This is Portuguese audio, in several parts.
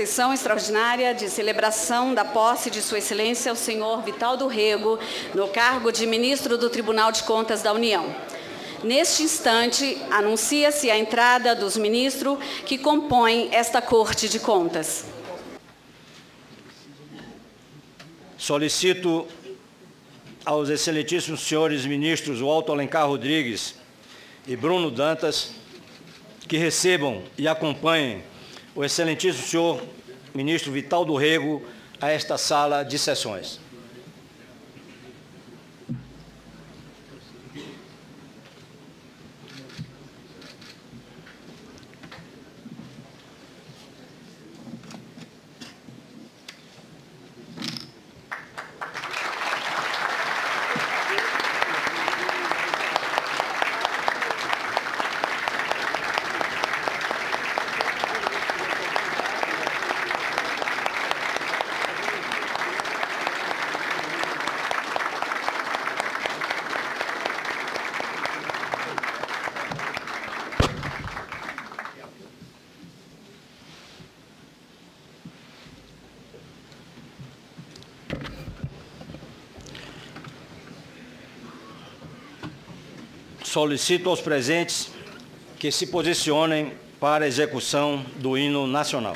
sessão extraordinária de celebração da posse de Sua Excelência, o senhor Vital do Rego, no cargo de Ministro do Tribunal de Contas da União. Neste instante, anuncia-se a entrada dos ministros que compõem esta Corte de Contas. Solicito aos excelentíssimos senhores ministros Walter Alencar Rodrigues e Bruno Dantas que recebam e acompanhem o excelentíssimo senhor ministro Vital do Rego a esta sala de sessões. Solicito aos presentes que se posicionem para a execução do hino nacional.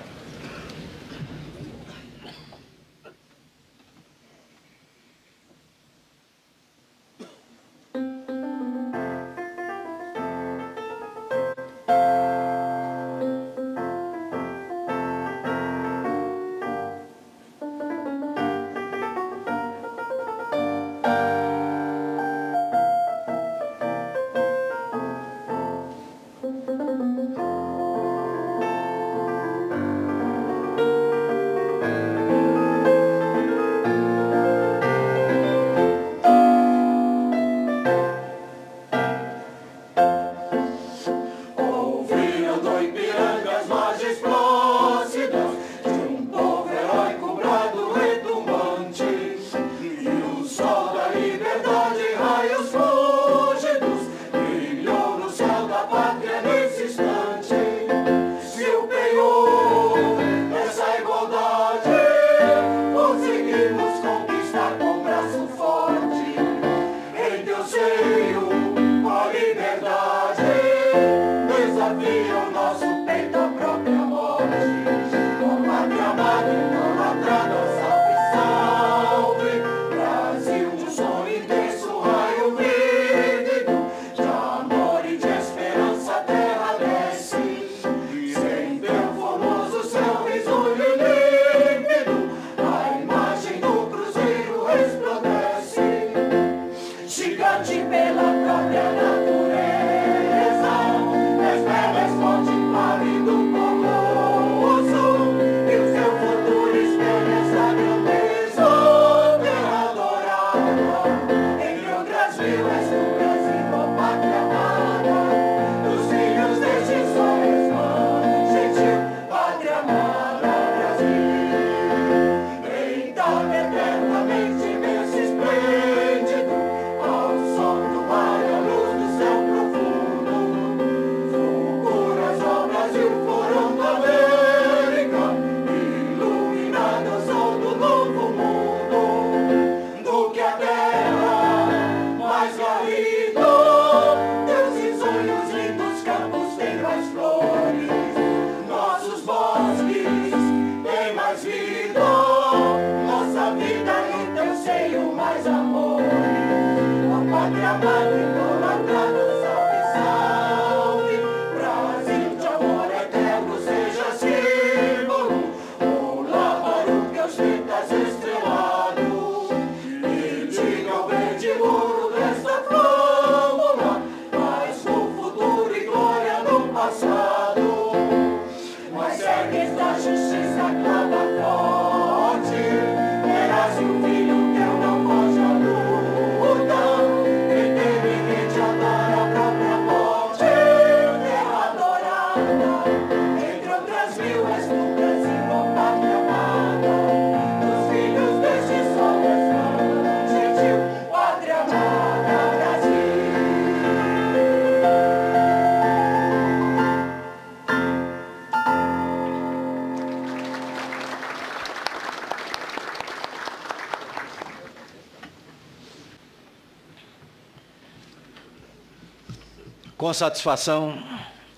Com satisfação,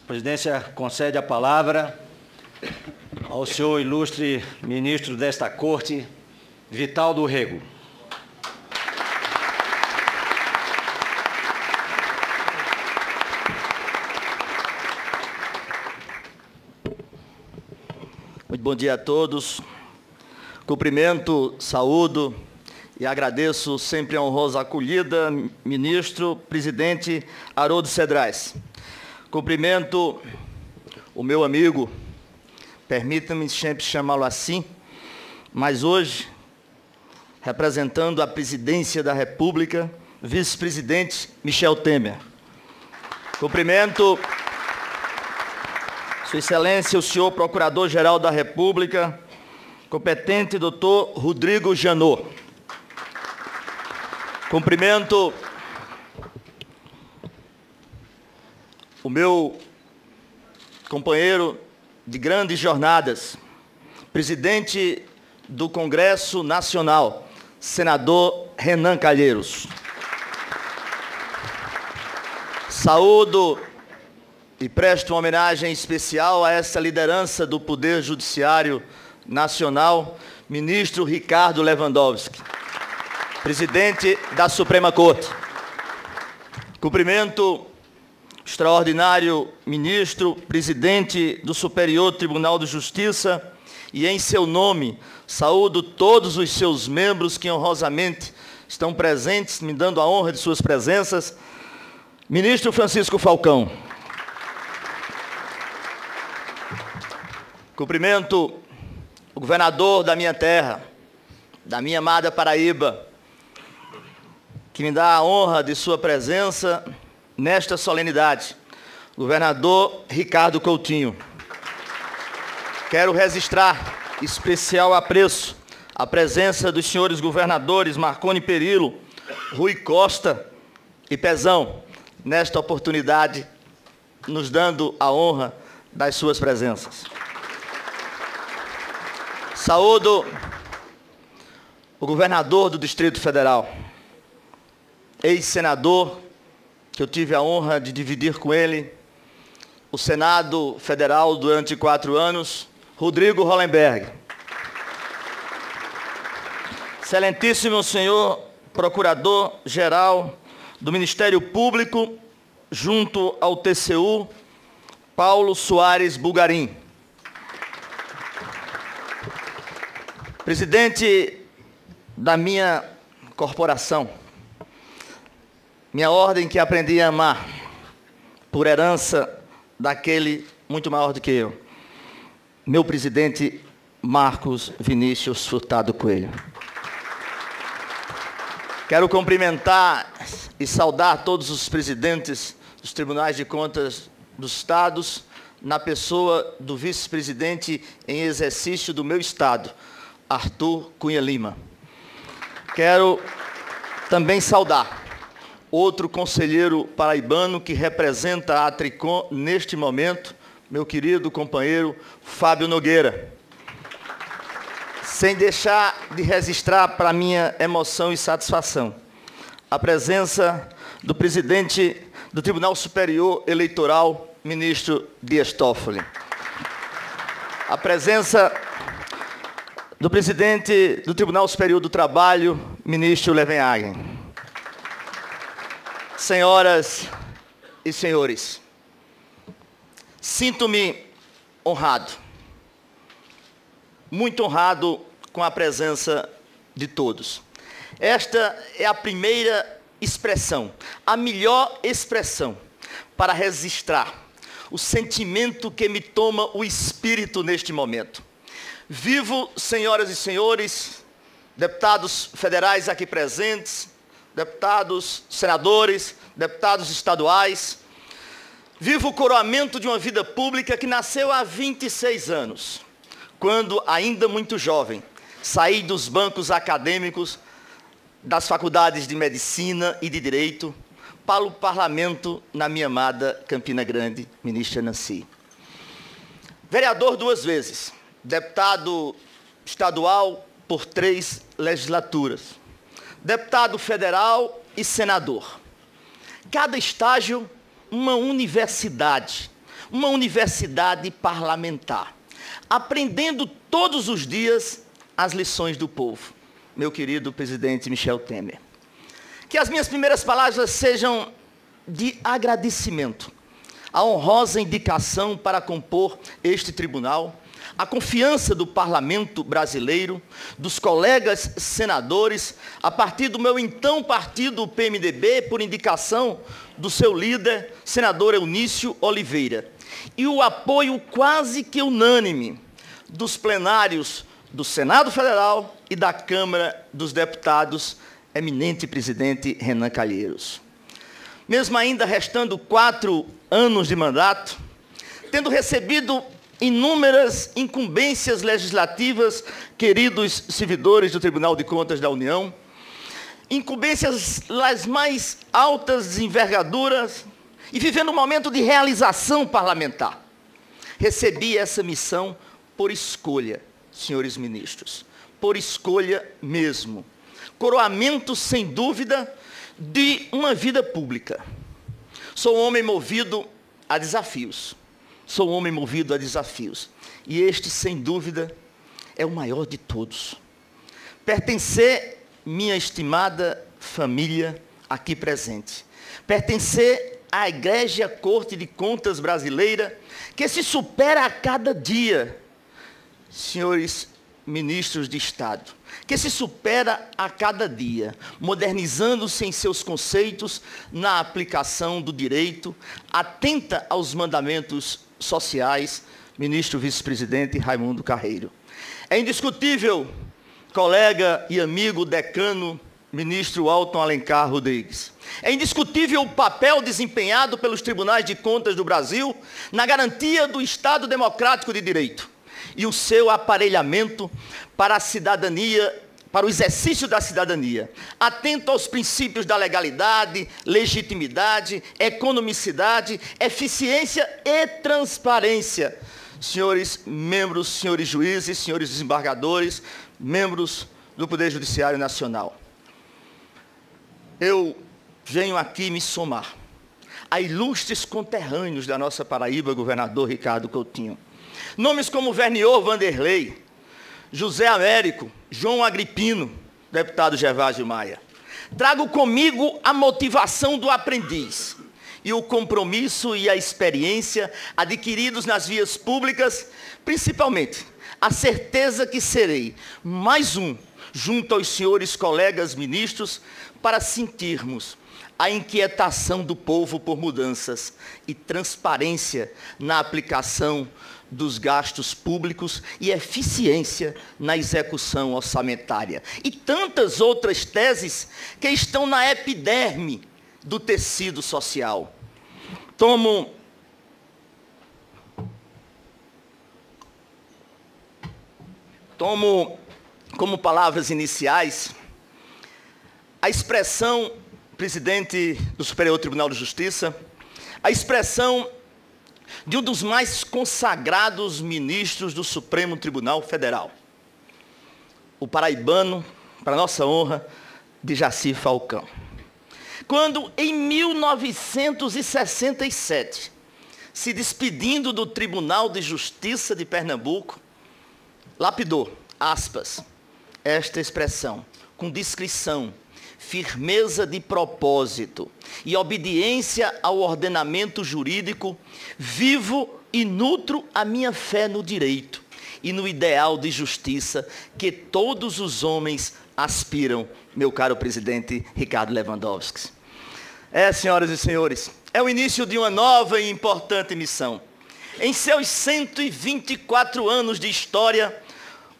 a presidência concede a palavra ao senhor ilustre ministro desta Corte, Vital do Rego. Muito bom dia a todos. Cumprimento, saúdo e agradeço sempre a honrosa acolhida, ministro, presidente Haroldo Cedrais. Cumprimento o meu amigo, permita-me sempre chamá-lo assim, mas hoje, representando a presidência da República, vice-presidente Michel Temer. Cumprimento Sua Excelência, o senhor Procurador-Geral da República, competente doutor Rodrigo Janot. Cumprimento o meu companheiro de grandes jornadas, presidente do Congresso Nacional, senador Renan Calheiros. Saúdo e presto uma homenagem especial a essa liderança do Poder Judiciário Nacional, ministro Ricardo Lewandowski, presidente da Suprema Corte. Cumprimento o extraordinário ministro, presidente do Superior Tribunal de Justiça, e em seu nome saúdo todos os seus membros que honrosamente estão presentes, me dando a honra de suas presenças. Ministro Francisco Falcão. Cumprimento o governador da minha terra, da minha amada Paraíba, que me dá a honra de sua presença nesta solenidade, governador Ricardo Coutinho. Quero registrar especial apreço à presença dos senhores governadores Marconi Perillo, Rui Costa e Pezão, nesta oportunidade, nos dando a honra das suas presenças. Saúdo o governador do Distrito Federal, ex-senador, que eu tive a honra de dividir com ele o Senado Federal durante 4 anos, Rodrigo Hollenberg. Excelentíssimo senhor Procurador-Geral do Ministério Público, junto ao TCU, Paulo Soares Bulgarim. Presidente da minha corporação, minha ordem que aprendi a amar, por herança daquele muito maior do que eu, meu presidente Marcos Vinícius Furtado Coelho. Quero cumprimentar e saudar todos os presidentes dos Tribunais de Contas dos Estados, na pessoa do vice-presidente em exercício do meu Estado, Arthur Cunha Lima. Quero também saudar outro conselheiro paraibano que representa a Tricom neste momento, meu querido companheiro Fábio Nogueira. Sem deixar de registrar para minha emoção e satisfação a presença do presidente do Tribunal Superior Eleitoral, ministro Dias Toffoli. A presença do presidente do Tribunal Superior do Trabalho, ministro Levin. Senhoras e senhores, sinto-me honrado, muito honrado com a presença de todos. Esta é a primeira expressão, a melhor expressão para registrar o sentimento que me toma o espírito neste momento. Vivo, senhoras e senhores, deputados federais aqui presentes, deputados, senadores, deputados estaduais, vivo o coroamento de uma vida pública que nasceu há 26 anos, quando, ainda muito jovem, saí dos bancos acadêmicos das faculdades de Medicina e de Direito para o Parlamento na minha amada Campina Grande, ministra Nancy. Vereador 2 vezes, deputado estadual por 3 legislaturas, deputado federal e senador. Cada estágio uma universidade parlamentar, aprendendo todos os dias as lições do povo, meu querido presidente Michel Temer. Que as minhas primeiras palavras sejam de agradecimento à honrosa indicação para compor este tribunal, a confiança do parlamento brasileiro, dos colegas senadores, a partir do meu então partido, o PMDB, por indicação do seu líder, senador Eunício Oliveira, e o apoio quase que unânime dos plenários do Senado Federal e da Câmara dos Deputados, eminente presidente Renan Calheiros. Mesmo ainda restando 4 anos de mandato, tendo recebido inúmeras incumbências legislativas, queridos servidores do Tribunal de Contas da União, incumbências das mais altas envergaduras, e vivendo um momento de realização parlamentar, recebi essa missão por escolha, senhores ministros, por escolha mesmo. Coroamento, sem dúvida, de uma vida pública. Sou um homem movido a desafios. Sou um homem movido a desafios. E este, sem dúvida, é o maior de todos. Pertencer, minha estimada família aqui presente, pertencer à egrégea Corte de Contas brasileira, que se supera a cada dia, senhores ministros de Estado, que se supera a cada dia, modernizando-se em seus conceitos na aplicação do direito, atenta aos mandamentos sociais, ministro vice-presidente Raimundo Carreiro. É indiscutível, colega e amigo decano, ministro Alton Alencar Rodrigues. É indiscutível o papel desempenhado pelos tribunais de contas do Brasil na garantia do Estado democrático de direito e o seu aparelhamento para a cidadania, para o exercício da cidadania, atento aos princípios da legalidade, legitimidade, economicidade, eficiência e transparência. Senhores membros, senhores juízes, senhores desembargadores, membros do Poder Judiciário Nacional. Eu venho aqui me somar a ilustres conterrâneos da nossa Paraíba, governador Ricardo Coutinho. Nomes como Vernior Vanderlei, José Américo, João Agripino, deputado Gervásio Maia. Trago comigo a motivação do aprendiz e o compromisso e a experiência adquiridos nas vias públicas, principalmente a certeza que serei mais um, junto aos senhores colegas ministros, para sentirmos a inquietação do povo por mudanças e transparência na aplicação dos gastos públicos e eficiência na execução orçamentária. E tantas outras teses que estão na epiderme do tecido social. Tomo como palavras iniciais a expressão, presidente do Superior Tribunal de Justiça, a expressão de um dos mais consagrados ministros do Supremo Tribunal Federal, o paraibano, para nossa honra, Dejaci Falcão. Quando, em 1967, se despedindo do Tribunal de Justiça de Pernambuco, lapidou, aspas, esta expressão, com discrição, firmeza de propósito e obediência ao ordenamento jurídico, vivo e nutro a minha fé no direito e no ideal de justiça que todos os homens aspiram, meu caro presidente Ricardo Lewandowski. Senhoras e senhores, é o início de uma nova e importante missão. Em seus 124 anos de história,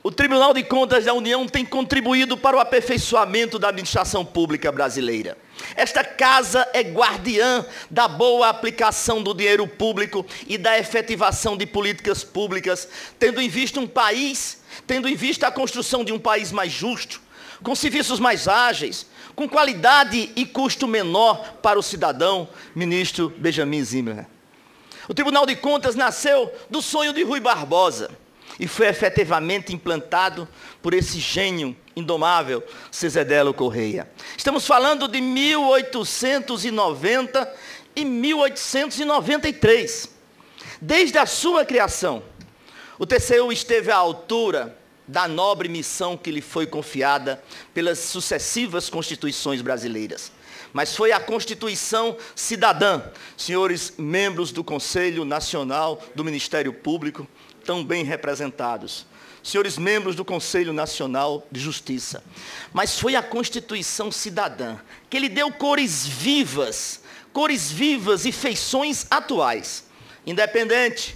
o Tribunal de Contas da União tem contribuído para o aperfeiçoamento da administração pública brasileira. Esta casa é guardiã da boa aplicação do dinheiro público e da efetivação de políticas públicas, tendo em vista a construção de um país mais justo, com serviços mais ágeis, com qualidade e custo menor para o cidadão, ministro Benjamin Zimmermann. O Tribunal de Contas nasceu do sonho de Rui Barbosa e foi efetivamente implantado por esse gênio indomável, Cezedelo Correia. Estamos falando de 1890 em 1893. Desde a sua criação, o TCU esteve à altura da nobre missão que lhe foi confiada pelas sucessivas constituições brasileiras. Mas foi a Constituição Cidadã, senhores membros do Conselho Nacional do Ministério Público, tão bem representados, senhores membros do Conselho Nacional de Justiça, mas foi a Constituição Cidadã que lhe deu cores vivas e feições atuais, independente,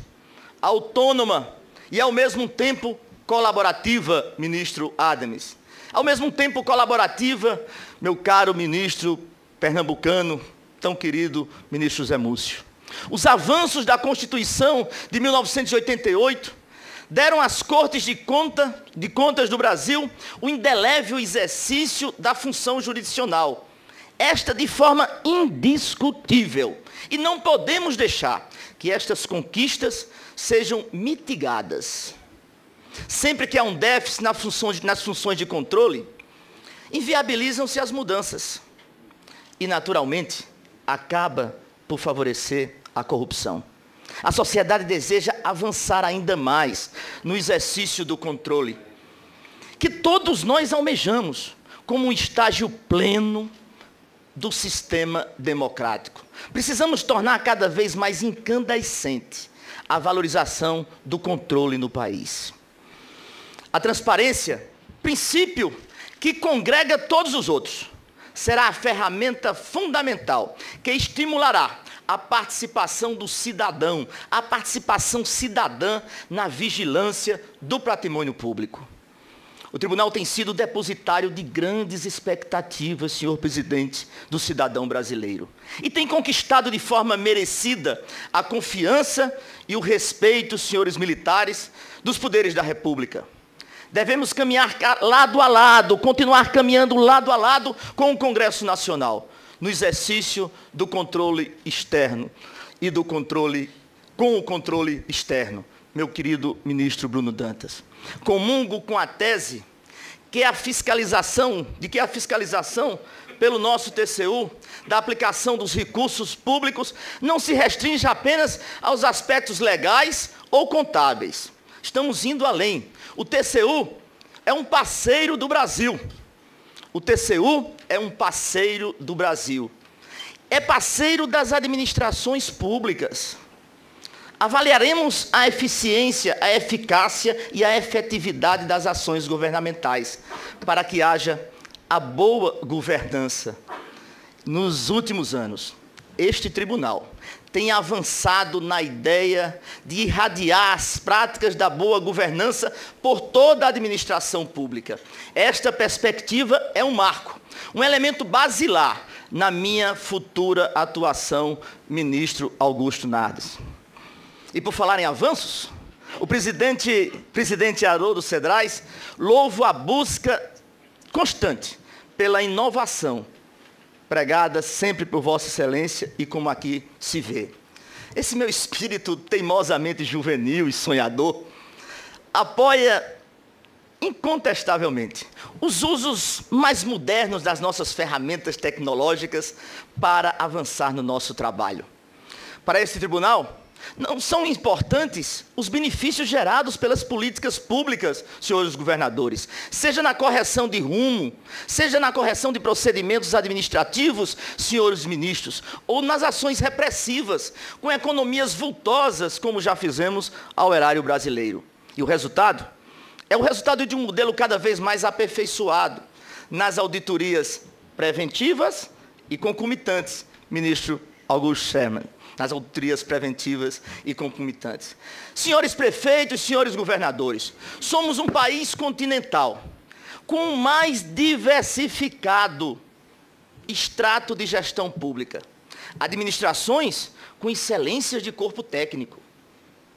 autônoma e ao mesmo tempo colaborativa, ministro Adams. Ao mesmo tempo colaborativa, meu caro ministro pernambucano, tão querido ministro Zé Múcio. Os avanços da Constituição de 1988 deram às Cortes de Contas do Brasil o indelével exercício da função jurisdicional. Esta de forma indiscutível. E não podemos deixar que estas conquistas sejam mitigadas. Sempre que há um déficit nas funções de controle, inviabilizam-se as mudanças. E, naturalmente, acaba por favorecer a corrupção. A sociedade deseja avançar ainda mais no exercício do controle, que todos nós almejamos como um estágio pleno do sistema democrático. Precisamos tornar cada vez mais incandescente a valorização do controle no país. A transparência, princípio que congrega todos os outros, será a ferramenta fundamental que estimulará a participação do cidadão, a participação cidadã na vigilância do patrimônio público. O tribunal tem sido depositário de grandes expectativas, senhor presidente, do cidadão brasileiro. E tem conquistado de forma merecida a confiança e o respeito, senhores militares, dos poderes da República. Devemos caminhar lado a lado, continuar caminhando lado a lado com o Congresso Nacional, no exercício do controle externo e com o controle externo. Meu querido ministro Bruno Dantas, comungo com a tese de que a fiscalização pelo nosso TCU, da aplicação dos recursos públicos, não se restringe apenas aos aspectos legais ou contábeis. Estamos indo além. O TCU é um parceiro do Brasil. O TCU é um parceiro do Brasil. É parceiro das administrações públicas. Avaliaremos a eficiência, a eficácia e a efetividade das ações governamentais, para que haja a boa governança. Nos últimos anos, este tribunal tem avançado na ideia de irradiar as práticas da boa governança por toda a administração pública. Esta perspectiva é um marco, um elemento basilar na minha futura atuação, ministro Augusto Nardes. E por falar em avanços, o presidente Haroldo Cedrais louva a busca constante pela inovação, pregada sempre por Vossa Excelência e como aqui se vê. Esse meu espírito teimosamente juvenil e sonhador apoia incontestavelmente os usos mais modernos das nossas ferramentas tecnológicas para avançar no nosso trabalho. Para esse tribunal, não são importantes os benefícios gerados pelas políticas públicas, senhores governadores, seja na correção de rumo, seja na correção de procedimentos administrativos, senhores ministros, ou nas ações repressivas, com economias vultosas, como já fizemos ao erário brasileiro. E o resultado? É o resultado de um modelo cada vez mais aperfeiçoado nas auditorias preventivas e concomitantes, ministro Augusto Sherman. Nas auditorias preventivas e concomitantes. Senhores prefeitos, senhores governadores, somos um país continental, com o mais diversificado extrato de gestão pública. Administrações com excelências de corpo técnico.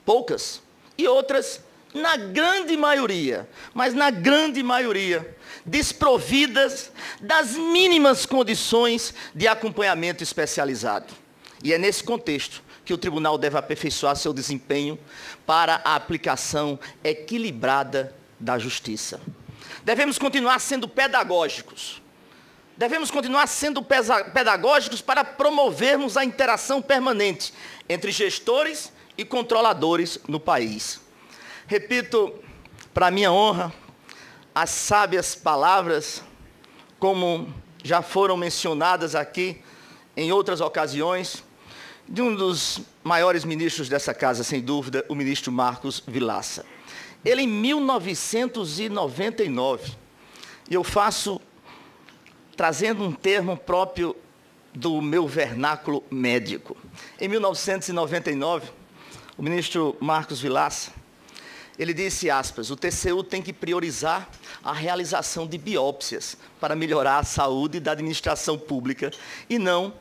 Poucas. E outras, na grande maioria, mas na grande maioria, desprovidas das mínimas condições de acompanhamento especializado. E é nesse contexto que o tribunal deve aperfeiçoar seu desempenho para a aplicação equilibrada da justiça. Devemos continuar sendo pedagógicos devemos continuar sendo pedagógicos para promovermos a interação permanente entre gestores e controladores no país. Repito, para minha honra, as sábias palavras, como já foram mencionadas aqui em outras ocasiões, de um dos maiores ministros dessa casa, sem dúvida, o ministro Marcos Vilaça. Ele, em 1999, e eu faço trazendo um termo próprio do meu vernáculo médico. Em 1999, o ministro Marcos Vilaça, ele disse, aspas, o TCU tem que priorizar a realização de biópsias para melhorar a saúde da administração pública e não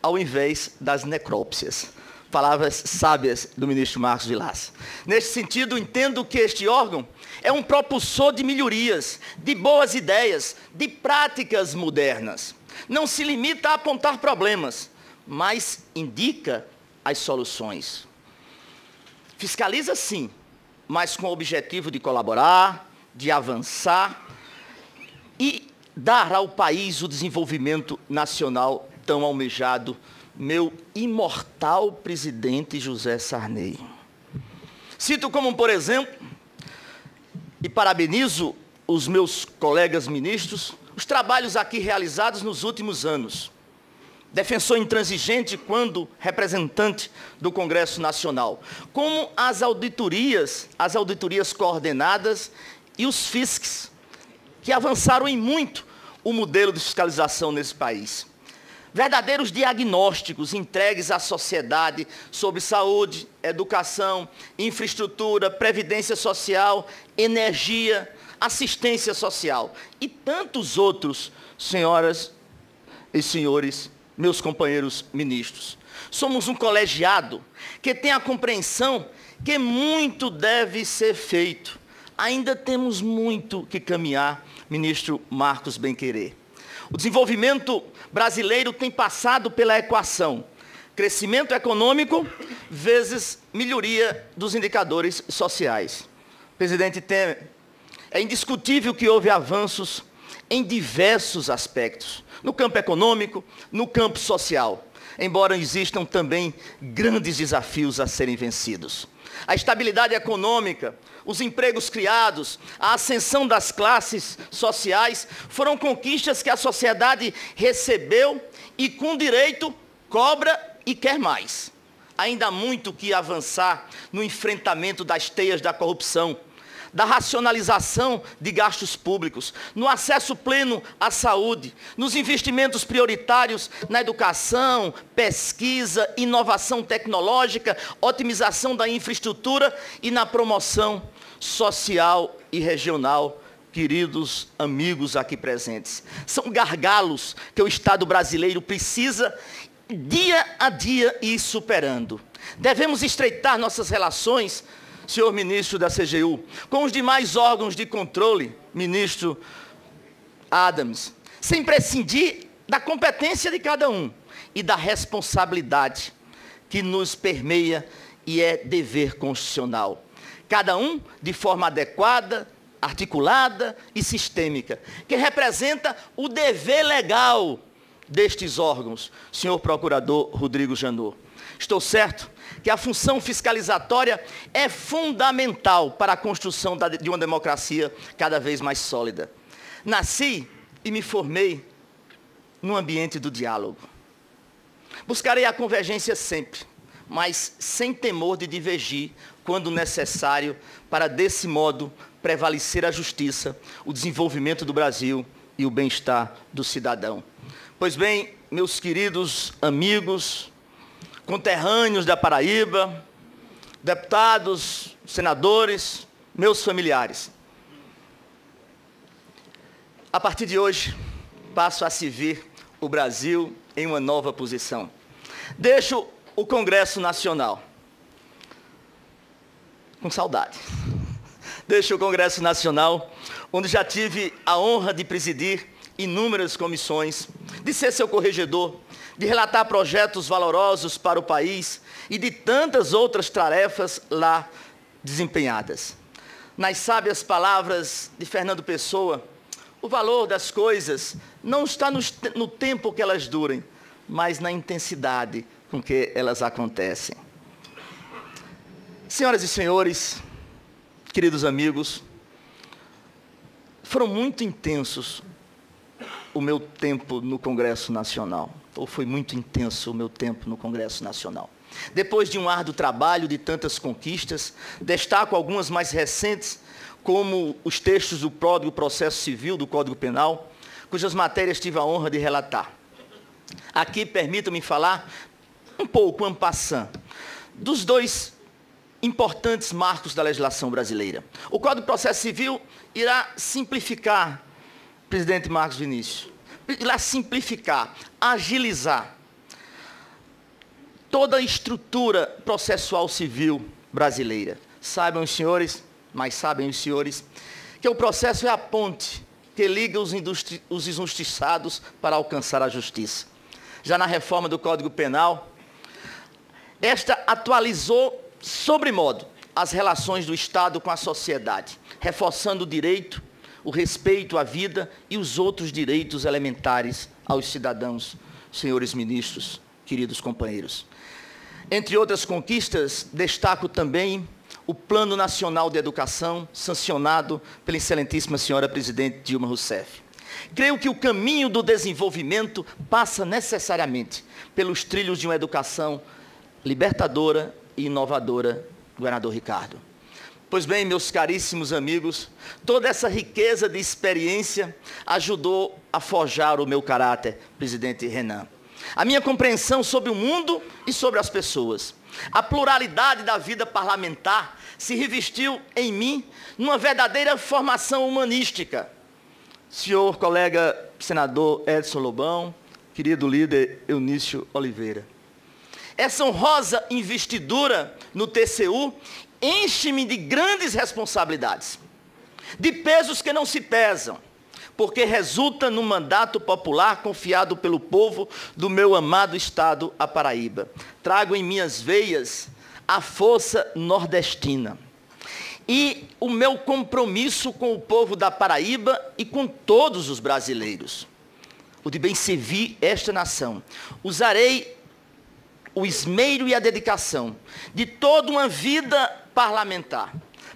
ao invés das necrópsias. Palavras sábias do ministro Marcos Vilaça. Neste sentido, entendo que este órgão é um propulsor de melhorias, de boas ideias, de práticas modernas. Não se limita a apontar problemas, mas indica as soluções. Fiscaliza sim, mas com o objetivo de colaborar, de avançar e dar ao país o desenvolvimento nacional tão almejado, meu imortal presidente José Sarney. Cito como, por exemplo, e parabenizo os meus colegas ministros, os trabalhos aqui realizados nos últimos anos. Defensor intransigente quando representante do Congresso Nacional, como as auditorias coordenadas e os FISCs, que avançaram em muito o modelo de fiscalização nesse país. Verdadeiros diagnósticos entregues à sociedade sobre saúde, educação, infraestrutura, previdência social, energia, assistência social e tantos outros, senhoras e senhores, meus companheiros ministros. Somos um colegiado que tem a compreensão que muito deve ser feito. Ainda temos muito que caminhar, ministro Marcos Benquerê. O desenvolvimento brasileiro tem passado pela equação crescimento econômico vezes melhoria dos indicadores sociais. Presidente Temer, é indiscutível que houve avanços em diversos aspectos, no campo econômico, no campo social, embora existam também grandes desafios a serem vencidos. A estabilidade econômica, os empregos criados, a ascensão das classes sociais foram conquistas que a sociedade recebeu e, com direito, cobra e quer mais. Ainda há muito que avançar no enfrentamento das teias da corrupção, da racionalização de gastos públicos, no acesso pleno à saúde, nos investimentos prioritários na educação, pesquisa, inovação tecnológica, otimização da infraestrutura e na promoção social e regional, queridos amigos aqui presentes. São gargalos que o Estado brasileiro precisa, dia a dia, ir superando. Devemos estreitar nossas relações, senhor ministro da CGU, com os demais órgãos de controle, ministro Adams, sem prescindir da competência de cada um e da responsabilidade que nos permeia e é dever constitucional. Cada um de forma adequada, articulada e sistêmica, que representa o dever legal destes órgãos, senhor procurador Rodrigo Janot. Estou certo que a função fiscalizatória é fundamental para a construção de uma democracia cada vez mais sólida. Nasci e me formei no ambiente do diálogo. Buscarei a convergência sempre, mas sem temor de divergir quando necessário, para desse modo prevalecer a justiça, o desenvolvimento do Brasil e o bem-estar do cidadão. Pois bem, meus queridos amigos, conterrâneos da Paraíba, deputados, senadores, meus familiares. A partir de hoje, passo a servir o Brasil em uma nova posição. Deixo o Congresso Nacional com saudade. Deixo o Congresso Nacional, onde já tive a honra de presidir inúmeras comissões, de ser seu corregedor, de relatar projetos valorosos para o país e de tantas outras tarefas lá desempenhadas. Nas sábias palavras de Fernando Pessoa, O valor das coisas não está no tempo que elas durem, mas na intensidade com que elas acontecem. Senhoras e senhores, queridos amigos, foram muito intensos o meu tempo no Congresso Nacional, ou foi muito intenso o meu tempo no Congresso Nacional. Depois de um árduo trabalho de tantas conquistas, destaco algumas mais recentes, como os textos do Código de Processo Civil, do Código Penal, cujas matérias tive a honra de relatar. Aqui, permitam-me falar um pouco, en passant, dos dois importantes marcos da legislação brasileira. O Código de Processo Civil irá simplificar, presidente Marcos Vinícius, irá simplificar, agilizar toda a estrutura processual civil brasileira. Saibam os senhores, mas sabem os senhores, que o processo é a ponte que liga os injustiçados para alcançar a justiça. Já na reforma do Código Penal, esta atualizou sobremodo as relações do Estado com a sociedade, reforçando o direito, o respeito à vida e os outros direitos elementares aos cidadãos, senhores ministros, queridos companheiros. Entre outras conquistas, destaco também o Plano Nacional de Educação, sancionado pela excelentíssima senhora presidente Dilma Rousseff. Creio que o caminho do desenvolvimento passa necessariamente pelos trilhos de uma educação libertadora e inovadora, governador Ricardo. Pois bem, meus caríssimos amigos, toda essa riqueza de experiência ajudou a forjar o meu caráter, presidente Renan. A minha compreensão sobre o mundo e sobre as pessoas. A pluralidade da vida parlamentar se revestiu em mim numa verdadeira formação humanística. Senhor colega senador Edson Lobão, querido líder Eunício Oliveira. Essa honrosa investidura no TCU enche-me de grandes responsabilidades, de pesos que não se pesam, porque resulta num mandato popular confiado pelo povo do meu amado estado, a Paraíba. Trago em minhas veias a força nordestina e o meu compromisso com o povo da Paraíba e com todos os brasileiros, o de bem servir esta nação. Usarei o esmero e a dedicação de toda uma vida parlamentar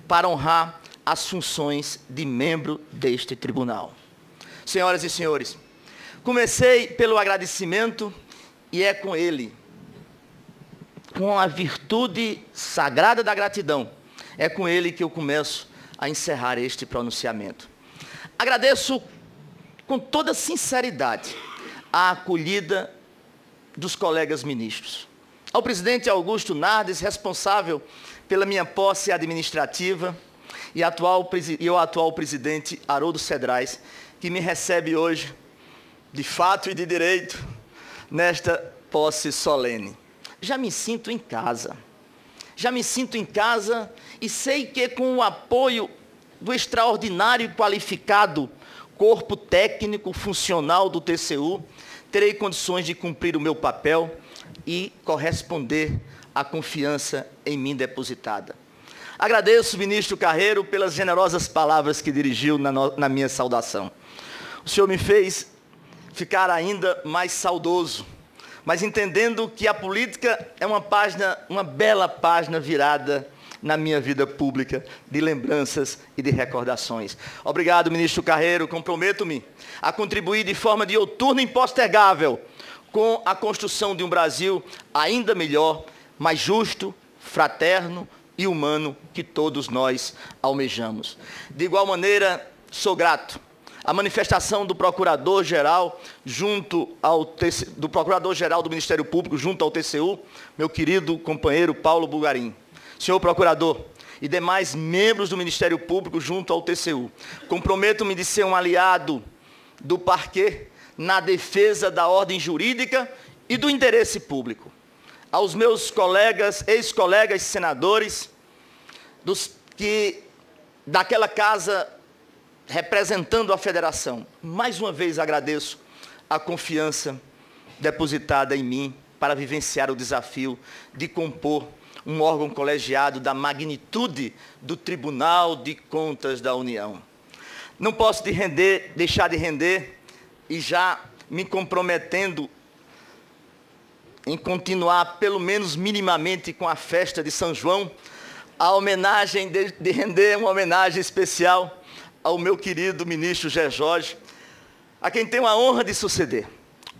para honrar as funções de membro deste tribunal. Senhoras e senhores, comecei pelo agradecimento e é com ele, com a virtude sagrada da gratidão, é com ele que eu começo a encerrar este pronunciamento. Agradeço com toda sinceridade a acolhida dos colegas ministros. Ao presidente Augusto Nardes, responsável pela minha posse administrativa, e ao atual presidente Haroldo Cedrais, que me recebe hoje, de fato e de direito, nesta posse solene. Já me sinto em casa. Já me sinto em casa e sei que com o apoio do extraordinário e qualificado corpo técnico funcional do TCU, terei condições de cumprir o meu papel e corresponder à confiança em mim depositada. Agradeço, ministro Carreiro, pelas generosas palavras que dirigiu na minha saudação. O senhor me fez ficar ainda mais saudoso, mas entendendo que a política é uma bela página virada na minha vida pública de lembranças e de recordações. Obrigado, ministro Carreiro. Comprometo-me a contribuir de forma dioturna e impostergável com a construção de um Brasil ainda melhor, mais justo, fraterno e humano que todos nós almejamos. De igual maneira, sou grato à manifestação do Procurador-Geral do Ministério Público junto ao TCU, meu querido companheiro Paulo Bulgarim. Senhor Procurador e demais membros do Ministério Público junto ao TCU, comprometo-me de ser um aliado do parquê na defesa da ordem jurídica e do interesse público. Aos meus colegas, ex-colegas senadores, daquela casa representando a federação, mais uma vez agradeço a confiança depositada em mim para vivenciar o desafio de compor um órgão colegiado da magnitude do Tribunal de Contas da União. não posso deixar de render e já me comprometendo em continuar, pelo menos minimamente, com a festa de São João, a homenagem de render uma homenagem especial ao meu querido ministro Gé Jorge, a quem tenho a honra de suceder.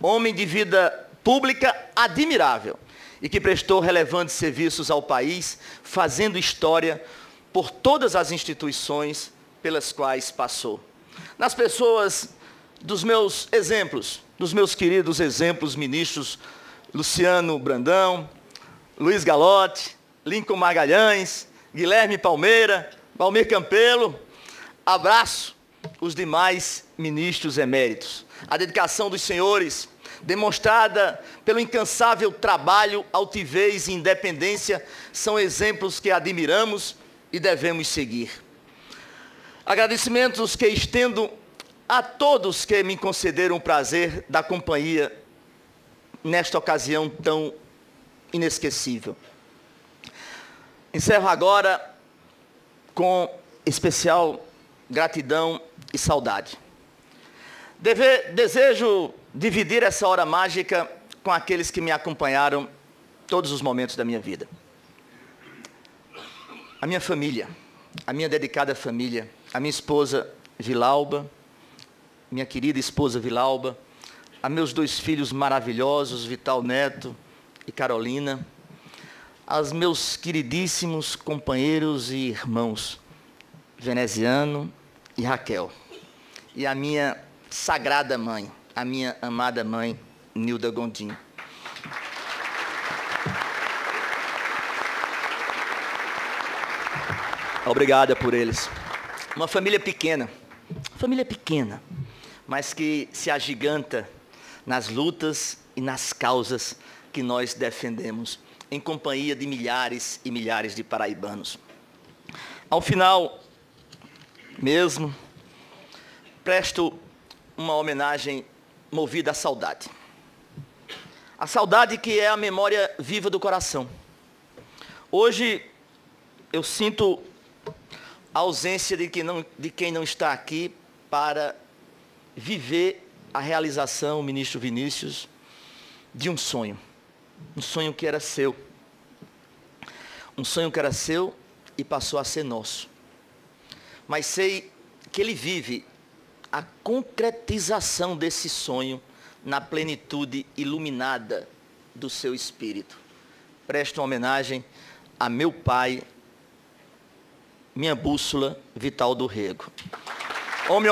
Homem de vida pública admirável e que prestou relevantes serviços ao país, fazendo história por todas as instituições pelas quais passou. Nas pessoas dos meus exemplos, dos meus queridos exemplos ministros Luciano Brandão, Luiz Galotti, Lincoln Magalhães, Guilherme Palmeira, Valmir Campelo, abraço os demais ministros eméritos. A dedicação dos senhores, demonstrada pelo incansável trabalho, altivez e independência, são exemplos que admiramos e devemos seguir. Agradecimentos que estendo a todos que me concederam o prazer da companhia nesta ocasião tão inesquecível. Encerro agora com especial gratidão e saudade. Desejo dividir essa hora mágica com aqueles que me acompanharam todos os momentos da minha vida. A minha família, a minha dedicada família, a minha esposa Vilalba, minha querida esposa Vilalba, a meus 2 filhos maravilhosos, Vital Neto e Carolina, aos meus queridíssimos companheiros e irmãos, Veneziano e Raquel, e a minha sagrada mãe, a minha amada mãe, Nilda Gondim. Obrigada por eles. Uma família pequena, mas que se agiganta nas lutas e nas causas que nós defendemos, em companhia de milhares e milhares de paraibanos. Ao final, mesmo, presto uma homenagem movida à saudade. A saudade que é a memória viva do coração. Hoje, eu sinto a ausência de quem não está aqui para viver a realização, ministro Vinícius, de um sonho. Um sonho que era seu. Um sonho que era seu e passou a ser nosso. Mas sei que ele vive a concretização desse sonho na plenitude iluminada do seu espírito. Presto uma homenagem a meu pai, minha bússola, Vital do Rego. Homem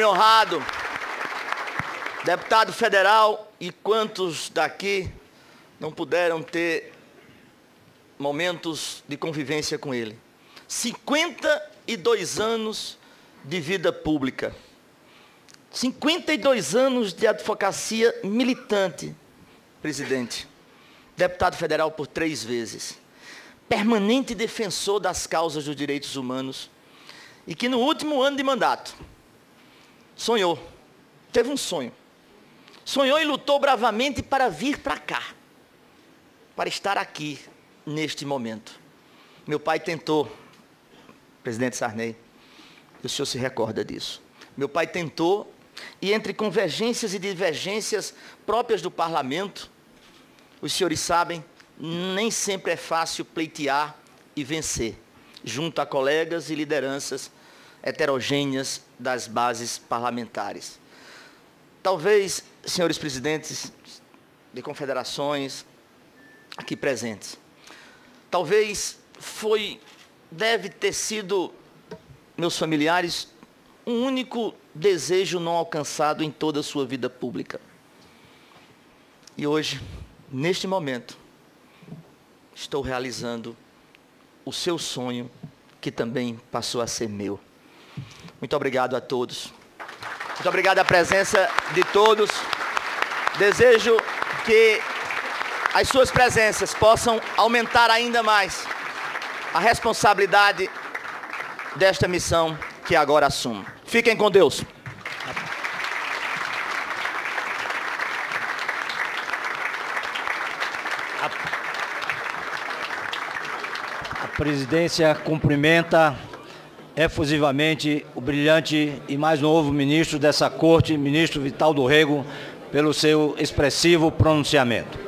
honrado, deputado federal, e quantos daqui não puderam ter momentos de convivência com ele. 52 anos de vida pública. 52 anos de advocacia militante, presidente. Deputado federal por 3 vezes. Permanente defensor das causas dos direitos humanos. E que no último ano de mandato, sonhou. Teve um sonho. Sonhou e lutou bravamente para vir para cá. Para estar aqui, neste momento. Meu pai tentou, presidente Sarney, o senhor se recorda disso. Meu pai tentou, e entre convergências e divergências próprias do parlamento, os senhores sabem, nem sempre é fácil pleitear e vencer, junto a colegas e lideranças heterogêneas das bases parlamentares. Talvez, senhores presidentes de confederações aqui presentes, talvez deve ter sido, meus familiares, um único desejo não alcançado em toda a sua vida pública. E hoje, neste momento, estou realizando o seu sonho, que também passou a ser meu. Muito obrigado a todos. Muito obrigado à presença de todos. Desejo que as suas presenças possam aumentar ainda mais a responsabilidade desta missão que agora assumo. Fiquem com Deus. A presidência cumprimenta efusivamente o brilhante e mais novo ministro dessa Corte, ministro Vital do Rego, pelo seu expressivo pronunciamento.